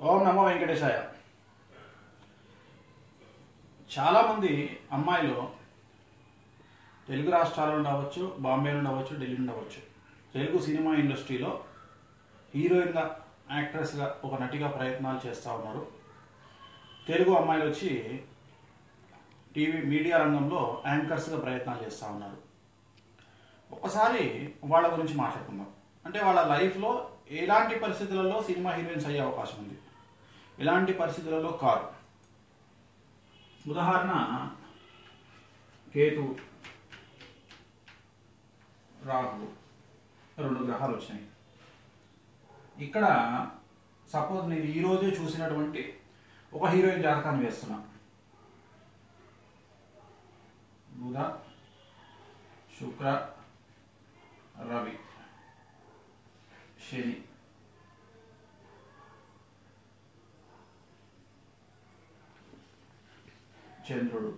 ఓం నమో వెంకటేశాయ. చాలామంది అమ్మాయిలు తెలుగు రాష్ట్రాలు ఉండవచ్చు, బాంబేలో ఉండవచ్చు, ఢిల్లీ ఉండవచ్చు, తెలుగు సినిమా ఇండస్ట్రీలో హీరోయిన్గా, యాక్ట్రెస్గా, ఒక నటిగా ప్రయత్నాలు చేస్తూ ఉన్నారు. తెలుగు అమ్మాయిలు వచ్చి టీవీ మీడియా రంగంలో యాంకర్స్గా ప్రయత్నాలు చేస్తూ ఉన్నారు. ఒక్కసారి వాళ్ళ గురించి మాట్లాడుకుందాం. అంటే వాళ్ళ లైఫ్లో ఎలాంటి పరిస్థితులలో సినిమా హీరోయిన్స్ అయ్యే అవకాశం ఉంది, ఎలాంటి పరిస్థితులలో కాదు. ఉదాహరణ, కేతు, రాహు, 2 గ్రహాలు వచ్చినాయి. ఇక్కడ సపోజ్ నేను ఈరోజే చూసినటువంటి ఒక హీరోయిన్ జాతకాన్ని వేస్తున్నా. బుధ, శుక్ర, రవి, శని, చంద్రుడు,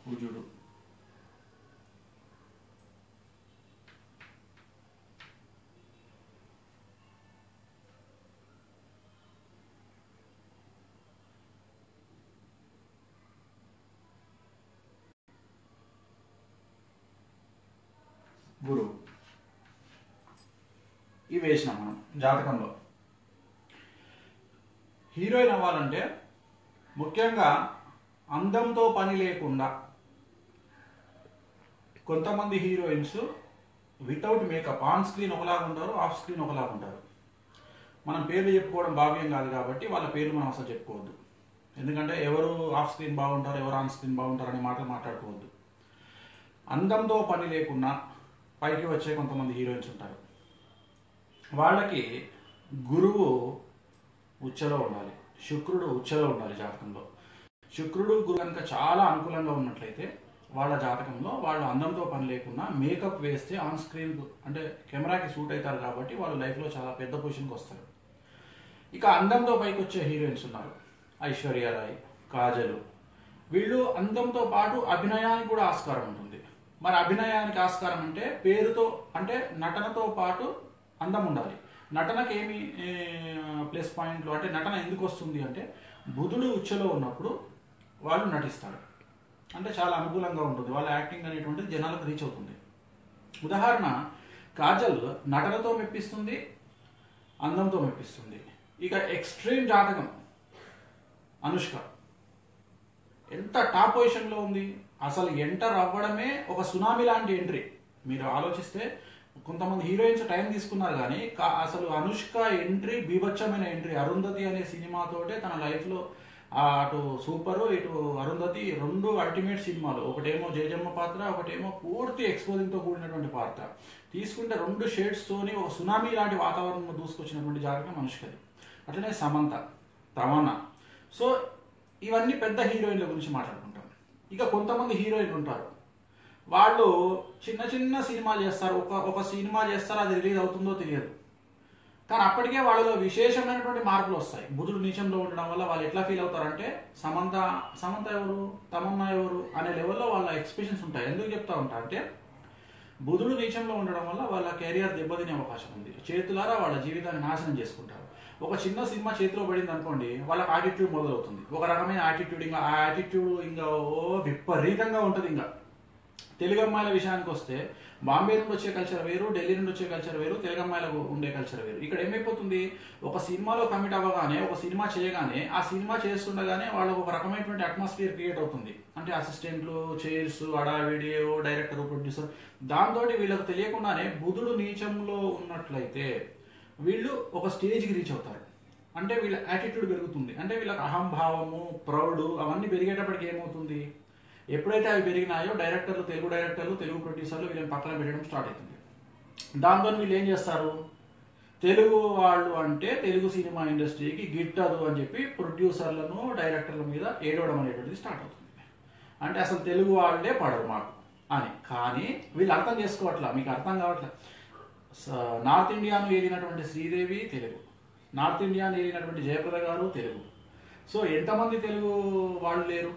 కుజుడు, గురువు. ఇవి వేసినాం మనం జాతకంలో. హీరోయిన్ అవ్వాలంటే ముఖ్యంగా అందంతో పని లేకుండా, కొంతమంది heroines without makeup on screen ఒకలాగా ఉంటారు, ఆఫ్ స్క్రీన్ ఒకలాగా ఉంటారు. మనం పేర్లు చెప్పుకోవడం భావ్యం కాదు కాబట్టి వాళ్ళ పేర్లు మనం అసలు చెప్పుకోవద్దు. ఎందుకంటే ఎవరు ఆఫ్ స్క్రీన్ బాగుంటారు, ఎవరు ఆన్ స్క్రీన్ బాగుంటారు అనే మాటలు మాట్లాడుకోవద్దు. అందంతో పని లేకుండా పైకి వచ్చే కొంతమంది హీరోయిన్స్ ఉంటారు. వాళ్ళకి గురువు ఉచ్చలో ఉండాలి, శుక్రుడు ఉచ్చలో ఉండాలి జాతకంలో. శుక్రుడు గురువు కనుక చాలా అనుకూలంగా ఉన్నట్లయితే వాళ్ళ జాతకంలో వాళ్ళు అందంతో పని లేకుండా మేకప్ వేస్తే ఆన్ స్క్రీన్ అంటే కెమెరాకి సూట్ అవుతారు కాబట్టి వాళ్ళు లైఫ్లో చాలా పెద్ద పొజిషన్కి వస్తారు. ఇక అందంతో పైకి వచ్చే హీరోయిన్స్ ఉన్నారు, ఐశ్వర్య రాయ్, కాజల్. వీళ్ళు అందంతో పాటు అభినయానికి కూడా ఆస్కారం ఉంటుంది. మరి అభినయానికి ఆస్కారం అంటే పేరుతో, అంటే నటనతో పాటు అందం ఉండాలి. నటనకి ఏమి ప్లస్ పాయింట్లు అంటే నటన ఎందుకు వస్తుంది అంటే బుధుడు ఉచ్చలో ఉన్నప్పుడు వాళ్ళు నటిస్తారు, అంటే చాలా అనుకూలంగా ఉంటుంది. వాళ్ళ యాక్టింగ్ అనేటువంటిది జనాలకు రీచ్ అవుతుంది. ఉదాహరణ, కాజల్ నటనతో మెప్పిస్తుంది, అందంతో మెప్పిస్తుంది. ఇక ఎక్స్ట్రీమ్ జాతకం అనుష్క ఎంత టాప్ పొజిషన్లో ఉంది. అసలు ఎంటర్ అవ్వడమే ఒక సునామీ లాంటి ఎంట్రీ. మీరు ఆలోచిస్తే కొంతమంది హీరోయిన్స్ టైం తీసుకున్నారు కానీ అసలు అనుష్క ఎంట్రీ బీభత్సమైన ఎంట్రీ. అరుంధతి అనే సినిమాతోటే తన లైఫ్లో అటు సూపరు, ఇటు అరుంధతి 2 అల్టిమేట్ సినిమాలు. ఒకటేమో జయజమ్మ పాత్ర, ఒకటేమో పూర్తి ఎక్స్పోజింగ్తో కూడినటువంటి పాత్ర. తీసుకుంటే 2 షేడ్స్తోని ఒక సునామీ లాంటి వాతావరణంలో దూసుకొచ్చినటువంటి జాతకం అనుష్కది. అట్లనే సమంత, తమన్నా. సో ఇవన్నీ పెద్ద హీరోయిన్ల గురించి మాట్లాడుకుంటాం. ఇక కొంతమంది హీరోయిన్లు ఉంటారు, వాళ్ళు చిన్న చిన్న సినిమాలు చేస్తారు. ఒక సినిమా చేస్తారు, అది రిలీజ్ అవుతుందో తెలియదు, కానీ అప్పటికే వాళ్ళలో విశేషమైనటువంటి మార్పులు వస్తాయి. బుధుడు నీచంలో ఉండడం వల్ల వాళ్ళు ఎట్లా ఫీల్ అవుతారంటే సమంత ఎవరు, తమన్నా ఎవరు అనే లెవెల్లో వాళ్ళ ఎక్స్ప్రెషన్స్ ఉంటాయి. ఎందుకు చెప్తా ఉంటా అంటే బుధుడు నీచంలో ఉండడం వల్ల వాళ్ళ కెరియర్ దెబ్బతినే అవకాశం ఉంది. చేతులారా వాళ్ళ జీవితాన్ని నాశనం చేసుకుంటారు. ఒక చిన్న సినిమా చేతిలో పడింది అనుకోండి, వాళ్ళకి యాటిట్యూడ్ మొదలవుతుంది. ఒక రకమైన యాటిట్యూడ్, ఇంకా ఆ యాటిట్యూడ్ ఇంకా విపరీతంగా ఉంటుంది. ఇంకా తెలుగు అమ్మాయిల విషయానికి వస్తే బాంబే నుండి వచ్చే కల్చర్ వేరు, ఢిల్లీ నుండి వచ్చే కల్చర్ వేరు, తెలుగు అమ్మాయిలకు ఉండే కల్చర్ వేరు. ఇక్కడ ఏమైపోతుంది, ఒక సినిమాలో కమిట్ అవ్వగానే, ఒక సినిమా చేయగానే, ఆ సినిమా చేస్తుండగానే వాళ్ళకు ఒక రకమైనటువంటి అట్మాస్ఫియర్ క్రియేట్ అవుతుంది. అంటే అసిస్టెంట్లు, చైర్స్, అడావిడి, డైరెక్టర్, ప్రొడ్యూసర్. దాంతో వీళ్ళకి తెలియకుండానే బుధుడు నీచంలో ఉన్నట్లయితే వీళ్ళు ఒక స్టేజ్కి రీచ్ అవుతారు. అంటే వీళ్ళ యాటిట్యూడ్ పెరుగుతుంది. అంటే వీళ్ళకి అహంభావము, ప్రౌడ్ అవన్నీ పెరిగేటప్పటికి ఏమవుతుంది, ఎప్పుడైతే అవి పెరిగినాయో తెలుగు డైరెక్టర్లు, తెలుగు ప్రొడ్యూసర్లు వీళ్ళని పక్కన పెట్టడం స్టార్ట్ అవుతుంది. దాంతో వీళ్ళు ఏం చేస్తారు, తెలుగు వాళ్ళు అంటే తెలుగు సినిమా ఇండస్ట్రీకి గిట్టదు అని చెప్పి ప్రొడ్యూసర్లను, డైరెక్టర్ల మీద ఏడవడం అనేటువంటిది స్టార్ట్ అవుతుంది. అంటే అసలు తెలుగు వాళ్ళే పడరు మాకు అని. కానీ వీళ్ళు అర్థం చేసుకోవట్లా, మీకు అర్థం కావట్లేదు. నార్త్ ఇండియాను ఏలినటువంటి శ్రీదేవి తెలుగు, నార్త్ ఇండియాను ఏలినటువంటి జయప్రద గారు తెలుగు. సో ఎంతమంది తెలుగు వాళ్ళు లేరు?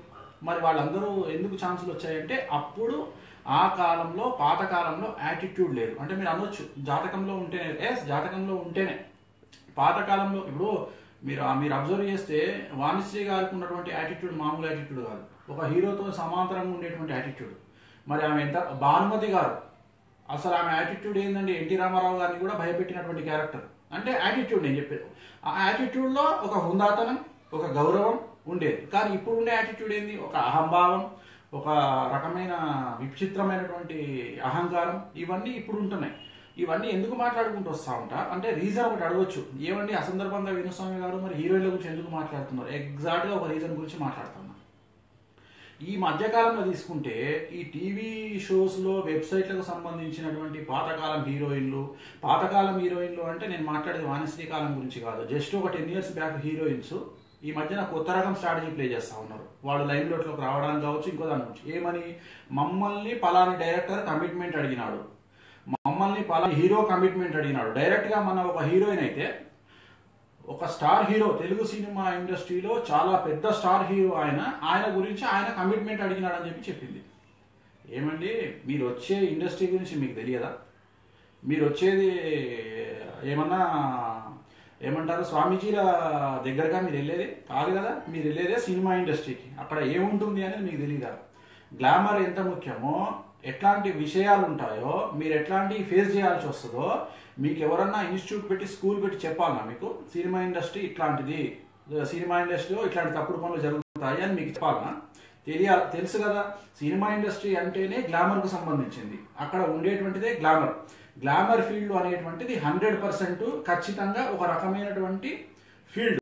మరి వాళ్ళందరూ ఎందుకు ఛాన్సులు వచ్చాయంటే అప్పుడు ఆ కాలంలో పాత కాలంలో యాటిట్యూడ్ లేదు. అంటే మీరు అనొచ్చు జాతకంలో ఉంటేనే, జాతకంలో ఉంటేనే. పాతకాలంలో ఇప్పుడు మీరు అబ్జర్వ్ చేస్తే వాణిశ్రీ గారికి ఉన్నటువంటి యాటిట్యూడ్ మామూలు యాటిట్యూడ్ కాదు, ఒక హీరోతో సమాంతరంగా ఉండేటువంటి యాటిట్యూడ్. మరి ఆమె ఎంత, భానుమతి గారు అసలు ఆమె యాటిట్యూడ్ ఏంటండి, ఎన్టీ రామారావు గారిని కూడా భయపెట్టినటువంటి క్యారెక్టర్. అంటే యాటిట్యూడ్ నేను చెప్పేది, ఆ యాటిట్యూడ్లో ఒక హుందాతనం, ఒక గౌరవం ఉండేది. కానీ ఇప్పుడు ఉండే యాటిట్యూడ్ ఏంది, ఒక అహంభావం, ఒక రకమైన విచిత్రమైనటువంటి అహంకారం, ఇవన్నీ ఇప్పుడు ఉంటున్నాయి. ఇవన్నీ ఎందుకు మాట్లాడుకుంటూ వస్తూ ఉంటా అంటే రీజన్ ఒకటి అడగొచ్చు, ఏమండి అసందర్భంగా వేణుస్వామి గారు మరి హీరోయిన్ల గురించి ఎందుకు మాట్లాడుతున్నారు? ఎగ్జాక్ట్గా ఒక రీజన్ గురించి మాట్లాడుతున్నా. ఈ మధ్యకాలంలో తీసుకుంటే ఈ టీవీ షోస్లో, వెబ్సైట్లకు సంబంధించినటువంటి పాతకాలం హీరోయిన్లు అంటే నేను మాట్లాడేది వాణిశ్రీ కాలం గురించి కాదు, జస్ట్ ఒక 10 years బ్యాక్ హీరోయిన్స్ ఈ మధ్యన కొత్త రకం స్ట్రాటజీ ప్లే చేస్తూ ఉన్నారు. వాళ్ళు లైమ్ లోట్లోకి రావడానికి కావచ్చు, ఇంకో దాని గురించి. ఏమని, మమ్మల్ని పలాని డైరెక్టర్ కమిట్మెంట్ అడిగినాడు, మమ్మల్ని పలాని హీరో కమిట్మెంట్ అడిగినాడు. డైరెక్ట్గా మన ఒక హీరోయిన్ అయితే, ఒక స్టార్ హీరో, తెలుగు సినిమా ఇండస్ట్రీలో చాలా పెద్ద స్టార్ హీరో ఆయన గురించి ఆయన కమిట్మెంట్ అడిగినాడని చెప్పింది. ఏమండి మీరు వచ్చే ఇండస్ట్రీ గురించి మీకు తెలియదా? మీరు వచ్చేది ఏమన్నా ఏమంటారు స్వామీజీల దగ్గరగా మీరు వెళ్ళేది కాదు కదా, మీరు వెళ్ళేదే సినిమా ఇండస్ట్రీకి. అక్కడ ఏముంటుంది అనేది మీకు తెలియదా? గ్లామర్ ఎంత ముఖ్యమో, ఎట్లాంటి విషయాలు ఉంటాయో, మీరు ఎట్లాంటి ఫేస్ చేయాల్సి వస్తుందో మీకు ఎవరన్నా ఇన్స్టిట్యూట్ పెట్టి, స్కూల్ పెట్టి చెప్పాలన్నా మీకు సినిమా ఇండస్ట్రీ ఇట్లాంటిది, సినిమా ఇండస్ట్రీలో ఇట్లాంటి తప్పుడు పనులు జరుగుతాయి అని మీకు చెప్పాలన్నా? తెలుసు కదా. సినిమా ఇండస్ట్రీ అంటేనే గ్లామర్కు సంబంధించింది, అక్కడ ఉండేటువంటిదే గ్లామర్ ఫీల్డ్ అనేటువంటిది 100% ఖచ్చితంగా ఒక రకమైనటువంటి ఫీల్డ్.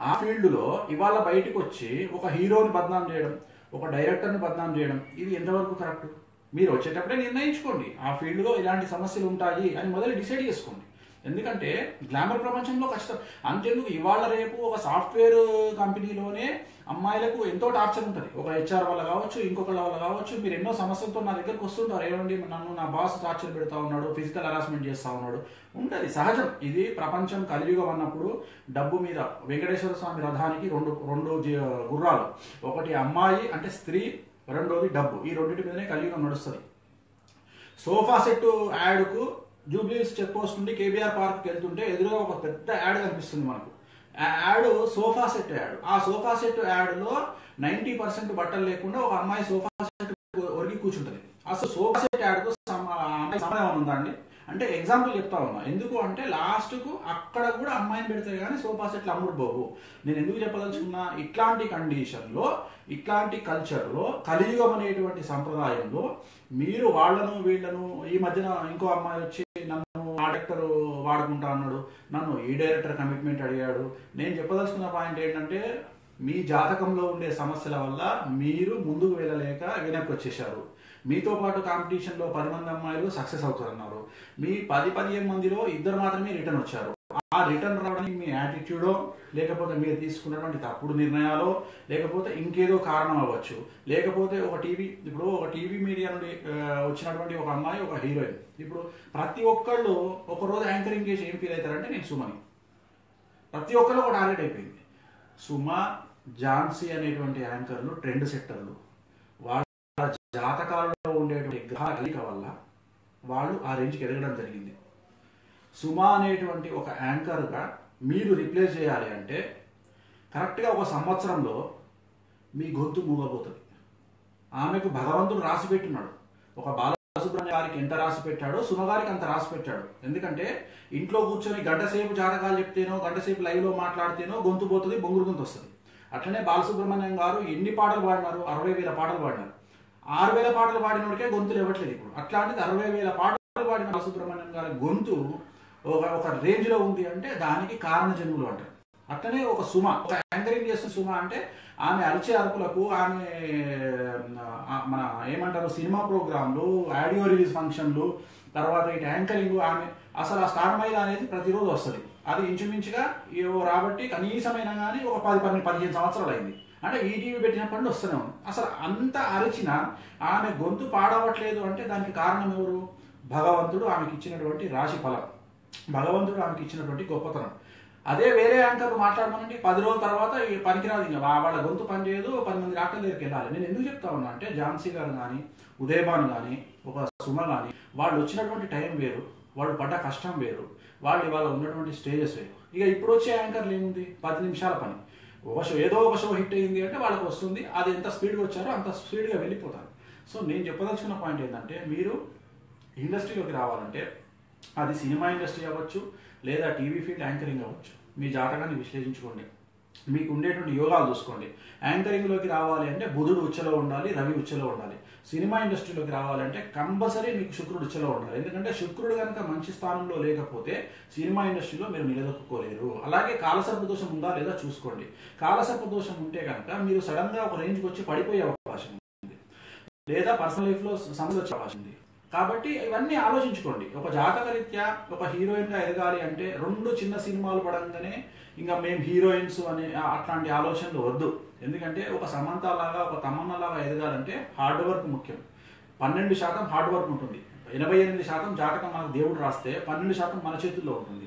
ఆ ఫీల్డ్లో ఇవాళ బయటకు వచ్చి ఒక హీరోని బద్నాం చేయడం, ఒక డైరెక్టర్ని బద్నాం చేయడం, ఇది ఎంతవరకు కరెక్ట్? మీరు వచ్చేటప్పుడే నిర్ణయించుకోండి, ఆ ఫీల్డ్లో ఇలాంటి సమస్యలు ఉంటాయి అని మొదలు డిసైడ్ చేసుకోండి. ఎందుకంటే గ్లామర్ ప్రపంచంలో కష్టం. అంతెందుకు, ఇవాళ రేపు ఒక సాఫ్ట్వేర్ కంపెనీలోనే అమ్మాయిలకు ఎంతో టార్చర్ ఉంటుంది. ఒక HR వల్ల కావచ్చు, ఇంకొకళ్ళ వల్ల కావచ్చు. మీరు ఎన్నో సమస్యలతో నా దగ్గరకు వస్తుంటారు, ఏమండి నన్ను నా బాస్ టార్చర్ పెడతా ఉన్నాడు, ఫిజికల్ హరాస్మెంట్ చేస్తూ ఉన్నాడు. ఉంటుంది, సహజం. ఇది ప్రపంచం కలియుగం అన్నప్పుడు డబ్బు మీద వెంకటేశ్వర స్వామి రథానికి రెండు గుర్రాలు, ఒకటి అమ్మాయి అంటే స్త్రీ, రెండోది డబ్బు. ఈ రెండింటి మీదనే కలియుగం నడుస్తుంది. సోఫా సెట్ యాడ్కు జూబ్లీహిల్స్ చెక్ పోస్ట్ నుండి KBR పార్క్కి వెళ్తుంటే ఎదురుగా ఒక పెద్ద యాడ్ కనిపిస్తుంది మనకు. ఆ యాడ్ సోఫా సెట్ యాడ్. ఆ సోఫా సెట్ యాడ్లో 90% బట్టలు లేకుండా ఒక అమ్మాయి సోఫా సెట్ ఒరిగి కూర్చుంటుంది. అసలు సోఫా సెట్ యాడ్కు అమ్మాయి సమయం ఉందా అండి? అంటే ఎగ్జాంపుల్ చెప్తా ఉన్నా. ఎందుకు అంటే లాస్ట్కు అక్కడ కూడా అమ్మాయిని పెడితే కానీ సోఫా సెట్లు అమ్ముడు పోవు. నేను ఎందుకు చెప్పదలుచుకున్నా, ఇట్లాంటి కండిషన్లో, ఇట్లాంటి కల్చర్లో, కలియుగం అనేటువంటి సంప్రదాయంలో మీరు వాళ్ళను వీళ్ళను, ఈ మధ్యన ఇంకో అమ్మాయి వచ్చి నన్ను ఆ డైరెక్టర్ వాడుకుంటా అన్నాడు, నన్ను ఈ డైరెక్టర్ కమిట్మెంట్ అడిగాడు. నేను చెప్పదలుచుకున్న పాయింట్ ఏంటంటే, మీ జాతకంలో ఉండే సమస్యల వల్ల మీరు ముందుకు వెళ్ళలేక వెనక్కి వచ్చేసారు. మీతో పాటు కాంపిటీషన్లో 10 మంది అమ్మాయిలు సక్సెస్ అవుతారన్నారు. మీ 10-15 మందిలో 2 మాత్రమే రిటర్న్ వచ్చారు. ఆ రిటర్న్ రావడానికి మీ యాటిట్యూడో, లేకపోతే మీరు తీసుకున్నటువంటి తప్పుడు నిర్ణయాలు, లేకపోతే ఇంకేదో కారణం అవ్వచ్చు. లేకపోతే ఒక టీవీ మీడియా నుండి వచ్చినటువంటి ఒక అమ్మాయి, ఒక హీరోయిన్. ఇప్పుడు ప్రతి ఒక్కళ్ళు ఒకరోజు యాంకరింగ్ చేసి ఏం ఫీల్ అవుతారంటే, నేను సుమని. ప్రతి ఒక్కళ్ళు ఒక టార్గెట్ అయిపోయింది. సుమ, ఝాన్సీ అనేటువంటి యాంకర్లు ట్రెండ్ సెట్టర్లు. వాళ్ళ జాతకాలలో ఉండేటువంటి గ్రహాల కలయిక వల్ల వాళ్ళు ఆ రేంజ్కి ఎదగడం జరిగింది. సుమ అనేటువంటి ఒక యాంకర్గా మీరు రిప్లేస్ చేయాలి అంటే కరెక్ట్గా 1 సంవత్సరంలో మీ గొంతు మూగబోతుంది. ఆమెకు భగవంతుడు రాసి పెట్టున్నాడు. ఒక బాలసుబ్రహ్మణ్యం గారికి ఎంత రాసి పెట్టాడో సుమ గారికి అంత రాసి పెట్టాడు. ఎందుకంటే ఇంట్లో కూర్చొని గంటసేపు జాతకాలు చెప్తేనో, గంటసేపు లైవ్లో మాట్లాడితేనో గొంతు పోతుంది, బొంగురు గొంతు వస్తుంది. అట్లనే బాలసుబ్రహ్మణ్యం గారు ఎన్ని పాటలు పాడినారు? 60,000 పాటలు పాడినారు. 6,000 పాటలు పాడినోడికే గొంతులు ఇవ్వట్లేదు ఇప్పుడు. అట్లాంటిది 60,000 పాటలు పాడిన బాలసుబ్రహ్మణ్యం గారి గొంతు ఒక రేంజ్లో ఉంది అంటే దానికి కారణ జన్ములు అంటారు. అట్లనే ఒక సుమ, ఒక యాంకరింగ్ చేస్తున్న సుమ అంటే ఆమె అరిచే అరుపులకు, ఆమె మన ఏమంటారు సినిమా ప్రోగ్రాంలు, ఆడియో రిలీజ్ ఫంక్షన్లు, తర్వాత ఇటు యాంకరింగ్, ఆమె అసలు ఆ స్టార్ మైల్ అనేది ప్రతిరోజు వస్తుంది. అది ఇంచుమించుగా రాబట్టి కనీసమైనా కానీ ఒక 10-15 సంవత్సరాలు అయింది. అంటే ఈటీవీ పెట్టినప్పటి నుండి వస్తూనే ఉంది. అసలు అంత అరిచిన ఆమె గొంతు పాడవట్లేదు అంటే దానికి కారణం ఎవరు? భగవంతుడు ఆమెకి ఇచ్చినటువంటి రాశి ఫలం, భగవంతుడు ఆమెకి ఇచ్చినటువంటి గొప్పతనం. అదే వేరే యాంకర్ మాట్లాడమనండి 10 రోజుల తర్వాత పనికిరాదు, ఇంకా వాళ్ళ గొంతు పని చేయదు, 10 మంది డాక్టర్ల దగ్గరికి వెళ్ళాలి. నేను ఎందుకు చెప్తా ఉన్నా అంటే ఝాన్సీ గారు కానీ, ఉదయభాన్ కానీ, ఒక సుమ కానీ, వాళ్ళు వచ్చినటువంటి టైం వేరు, వాళ్ళు పడ్డ కష్టం వేరు, వాళ్ళు ఇవాళ ఉన్నటువంటి స్టేజెస్ వేరు. ఇక ఇప్పుడు వచ్చే యాంకర్లు ఏముంది, 10 నిమిషాల పని, ఒక షో ఏదో ఒక షో హిట్ అయింది అంటే వాళ్ళకి వస్తుంది, అది ఎంత స్పీడ్గా వచ్చారో అంత స్పీడ్గా వెళ్ళిపోతారు. సో నేను చెప్పదలుచుకున్న పాయింట్ ఏంటంటే, మీరు ఇండస్ట్రీలోకి రావాలంటే అది సినిమా ఇండస్ట్రీ అవ్వచ్చు, లేదా టీవీ ఫీల్డ్ యాంకరింగ్ అవ్వచ్చు, మీ జాతకాన్ని విశ్లేషించుకోండి, మీకు ఉండేటువంటి యోగాలు చూసుకోండి. యాంకరింగ్లోకి రావాలి అంటే బుధుడు ఉచ్చలో ఉండాలి, రవి ఉచ్చలో ఉండాలి. సినిమా ఇండస్ట్రీలోకి రావాలంటే కంపల్సరీ మీకు శుక్రుడు ఉచ్చలో ఉండాలి. ఎందుకంటే శుక్రుడు కనుక మంచి స్థానంలో లేకపోతే సినిమా ఇండస్ట్రీలో మీరు నిలదొక్కుకోలేరు. అలాగే కాలసర్ప దోషం ఉందా లేదా చూసుకోండి. కాలసర్ప దోషం ఉంటే కనుక మీరు సడన్గా ఒక రేంజ్కి వచ్చి పడిపోయే అవకాశం ఉంది, లేదా పర్సనల్ లైఫ్లో సమస్య వచ్చే అవకాశం ఉంది. కాబట్టి ఇవన్నీ ఆలోచించుకోండి. ఒక జాతక రీత్యా ఒక హీరోయిన్గా ఎదగాలి అంటే 2 చిన్న సినిమాలు పడంగానే ఇంకా మేము హీరోయిన్స్ అనే అట్లాంటి ఆలోచనలు వద్దు. ఎందుకంటే ఒక సమంత లాగా, ఒక తమన్నా లాగా ఎదగాలంటే హార్డ్ వర్క్ ముఖ్యం. 12% హార్డ్ వర్క్ ఉంటుంది, 88% జాతకం మనకు దేవుడు రాస్తే 12% మన చేతుల్లో ఉంటుంది.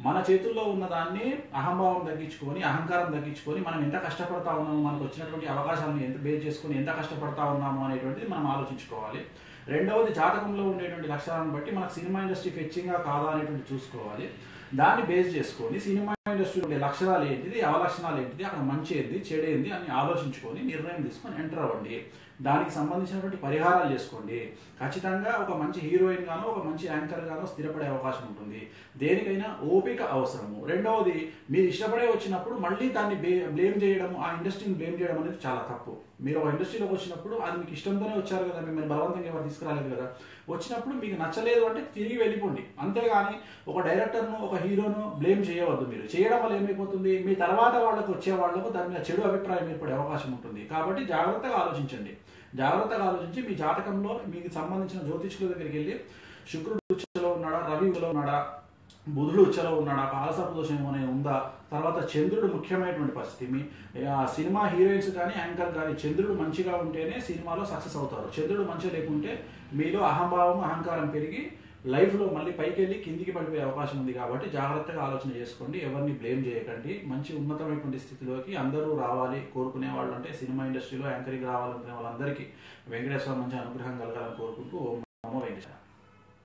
మన చేతుల్లో ఉన్న దాన్ని అహంభావం తగ్గించుకొని, అహంకారం తగ్గించుకొని, మనం ఎంత కష్టపడతా ఉన్నాము, మనకు వచ్చినటువంటి అవకాశాలను ఎంత బేస్ చేసుకొని ఎంత కష్టపడతా ఉన్నాము అనేటువంటిది మనం ఆలోచించుకోవాలి. రెండవది, జాతకంలో ఉండేటువంటి లక్షణాలను బట్టి మనకు సినిమా ఇండస్ట్రీ ఫెచ్చింగా కాదా అనేటువంటి చూసుకోవాలి. దాన్ని బేస్ చేసుకొని సినిమా ఇండస్ట్రీ ఉండే లక్షణాలు ఏంటిది, అవలక్షణాలు ఏంటిది, అక్కడ మంచి ఏంది, చెడు ఏంది అని ఆలోచించుకొని నిర్ణయం తీసుకొని ఎంటర్ అవ్వండి. దానికి సంబంధించినటువంటి పరిహారాలు చేసుకోండి. ఖచ్చితంగా ఒక మంచి హీరోయిన్ గానో, ఒక మంచి యాంకర్ గానో స్థిరపడే అవకాశం ఉంటుంది. దేనికైనా ఓపిక అవసరము. రెండవది, మీరు ఇష్టపడే వచ్చినప్పుడు మళ్ళీ దాన్ని బ్లేమ్ చేయడం, ఆ ఇండస్ట్రీని బ్లేమ్ చేయడం అనేది చాలా తప్పు. మీరు ఒక ఇండస్ట్రీలోకి వచ్చినప్పుడు అది మీకు ఇష్టంతోనే వచ్చారు కదా, మిమ్మల్ని బలవంతంగా ఎవరు తీసుకురాలేదు కదా. వచ్చినప్పుడు మీకు నచ్చలేదు అంటే తిరిగి వెళ్ళిపోండి. అంతేగాని ఒక డైరెక్టర్ను, ఒక హీరోను బ్లేమ్ చేయవద్దు. మీరు చేయడం వల్ల ఏమైపోతుంది, మీ తర్వాత వాళ్ళకు వచ్చే వాళ్లకు దాని మీద చెడు అభిప్రాయం ఏర్పడే అవకాశం ఉంటుంది. కాబట్టి జాగ్రత్తగా ఆలోచించండి. జాగ్రత్తగా ఆలోచించి మీ జాతకంలో మీకు సంబంధించిన జ్యోతిష్కుల దగ్గరికి వెళ్ళి శుక్రుడు ఉచ్చలో ఉన్నాడా, రవి ఉచ్చలో ఉన్నాడా, బుధుడు ఉచ్చలో ఉన్నాడా, కాలసర్ప దోషం ఏమైనా ఉందా, తర్వాత చంద్రుడు ముఖ్యమైనటువంటి పరిస్థితి. మీ సినిమా హీరోయిన్స్ కానీ, యాంకర్ కానీ చంద్రుడు మంచిగా ఉంటేనే సినిమాలో సక్సెస్ అవుతారు. చంద్రుడు మంచిగా లేకుంటే మీలో అహంభావం, అహంకారం పెరిగి లైఫ్లో మళ్ళీ పైకి వెళ్ళి కిందికి పడిపోయే అవకాశం ఉంది. కాబట్టి జాగ్రత్తగా ఆలోచన చేసుకోండి, ఎవరిని బ్లేమ్ చేయకండి. మంచి ఉన్నతమైనటువంటి స్థితిలోకి అందరూ రావాలి కోరుకునే వాళ్ళు, అంటే సినిమా ఇండస్ట్రీలో యాంకరింగ్ రావాలనుకునే వాళ్ళందరికీ వెంకటేశ్వర మంచి అనుగ్రహం కలగాలని కోరుకుంటూ ఓం నమో వెంకటేశ్వర.